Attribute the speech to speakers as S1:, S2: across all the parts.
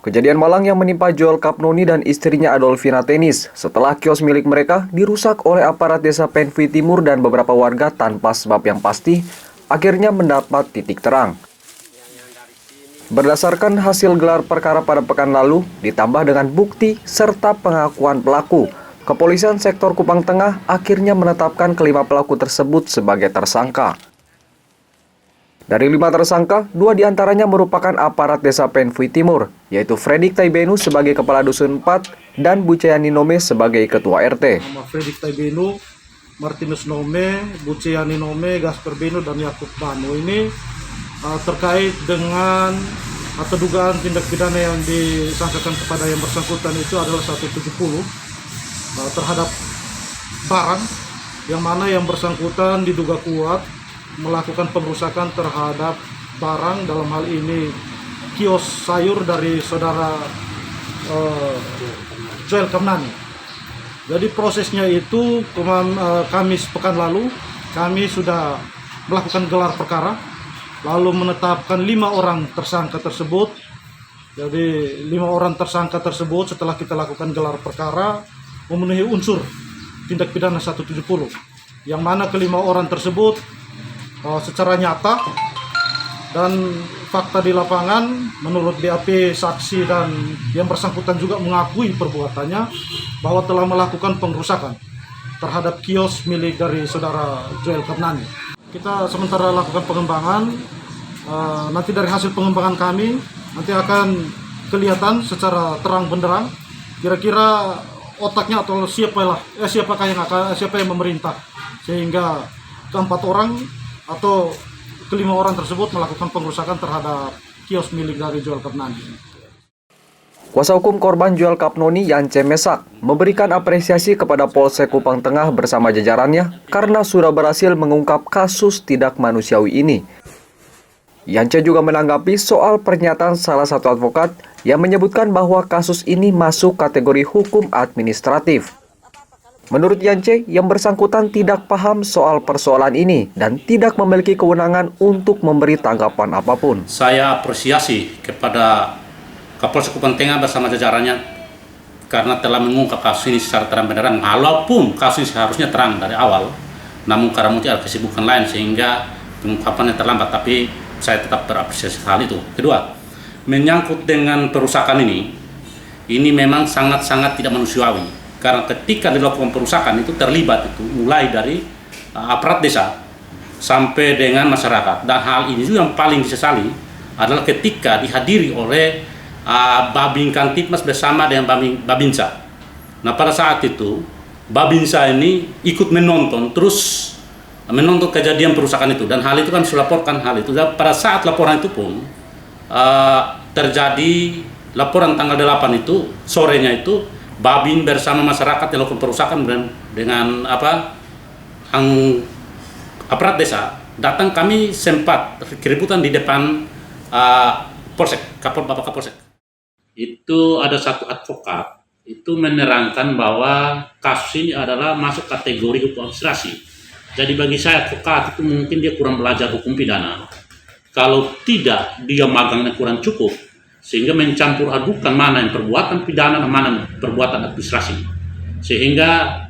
S1: Kejadian malang yang menimpa Joel Kapnoni dan istrinya Adolfina Tenis setelah kios milik mereka dirusak oleh aparat desa Penfi Timur dan beberapa warga tanpa sebab yang pasti, akhirnya mendapat titik terang. Berdasarkan hasil gelar perkara pada pekan lalu, ditambah dengan bukti serta pengakuan pelaku, Kepolisian Sektor Kupang Tengah akhirnya menetapkan kelima pelaku tersebut sebagai tersangka. Dari 5 tersangka, 2 diantaranya merupakan aparat desa Penfi Timur, yaitu Fredik Taibenu sebagai Kepala Dusun 4 dan Bucayani Nome sebagai Ketua RT.
S2: Nama Fredik Taibenu, Martinus Nome, Bucayani Nome, Gasper Benu, dan Yakub Banu ini terkait dengan atau dugaan tindak pidana yang disangkakan kepada yang bersangkutan itu adalah 170 terhadap barang yang mana yang bersangkutan diduga kuat melakukan pengrusakan terhadap barang, dalam hal ini kios sayur dari saudara Joel Kapnoni. Jadi prosesnya itu Kamis pekan lalu kami sudah melakukan gelar perkara, lalu menetapkan 5 orang tersangka tersebut. Jadi 5 orang tersangka tersebut setelah kita lakukan gelar perkara memenuhi unsur tindak pidana 170, yang mana kelima orang tersebut secara nyata dan fakta di lapangan menurut BAP saksi dan yang bersangkutan juga mengakui perbuatannya bahwa telah melakukan pengrusakan terhadap kios milik dari saudara Joel Kapnoni. Kita sementara lakukan pengembangan, nanti dari hasil pengembangan kami nanti akan kelihatan secara terang benderang kira-kira otaknya atau siapakah yang memerintah sehingga keempat orang atau kelima orang tersebut melakukan pengrusakan terhadap kios milik dari Joel Kapnoni.
S1: Kuasa hukum korban Joel Kapnoni, Yance Mesak, memberikan apresiasi kepada Polsek Kupang Tengah bersama jajarannya karena sudah berhasil mengungkap kasus tidak manusiawi ini. Yance juga menanggapi soal pernyataan salah satu advokat yang menyebutkan bahwa kasus ini masuk kategori hukum administratif. Menurut Yance, yang bersangkutan tidak paham soal persoalan ini dan tidak memiliki kewenangan untuk memberi tanggapan apapun.
S3: Saya apresiasi kepada Kapolsek Kupang Tengah bersama jajarannya karena telah mengungkap kasus ini secara terang benderang, walaupun kasus ini seharusnya terang dari awal, namun karena mungkin ada kesibukan lain sehingga pengungkapannya terlambat, tapi saya tetap berapresiasi hal itu. Kedua, menyangkut dengan perusakan ini memang sangat-sangat tidak manusiawi. Karena ketika dilakukan perusakan itu terlibat itu mulai dari aparat desa sampai dengan masyarakat. Dan hal ini juga yang paling disesali adalah ketika dihadiri oleh Babin Kantipmas bersama dengan Babinsa. Nah pada saat itu Babinsa ini ikut menonton kejadian perusakan itu, dan hal itu kan sudah laporkan hal itu. Dan pada saat laporan itu pun terjadi laporan tanggal 8 itu sorenya itu Babin bersama masyarakat yang melakukan perusakan dengan aparat desa datang. Kami sempat keributan di depan Polsek, Bapak Kapolsek. Itu ada satu advokat itu menerangkan bahwa kasus ini adalah masuk kategori hukum administrasi. Jadi bagi saya advokat itu mungkin dia kurang belajar hukum pidana. Kalau tidak, dia magangnya kurang cukup, sehingga mencampur adukan mana yang perbuatan pidana dan mana perbuatan administrasi, sehingga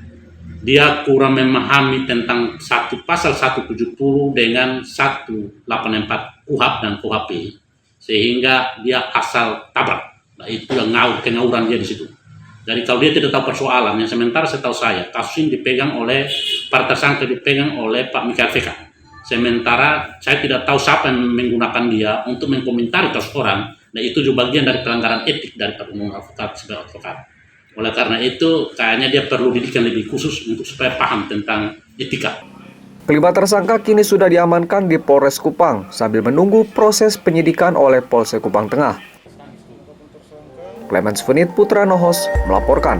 S3: dia kurang memahami tentang pasal 170 dengan 184 KUHP dan KUHP, sehingga dia asal tabrak. Nah itu yang kengawuran dia di situ. Jadi kalau dia tidak tahu persoalan, yang sementara setahu saya kasus ini dipegang oleh para tersangka, dipegang oleh Pak Mikael VK. Sementara saya tidak tahu siapa yang menggunakan dia untuk mengkomentari kasus orang. Nah itu juga bagian dari pelanggaran etik dari umum advokat sebagai advokat. Oleh karena itu kayaknya dia perlu didikan lebih khusus untuk supaya paham tentang etika.
S1: Kelima tersangka kini sudah diamankan di Polres Kupang sambil menunggu proses penyidikan oleh Polsek Kupang Tengah. Clemens Venit Putra Nohos melaporkan.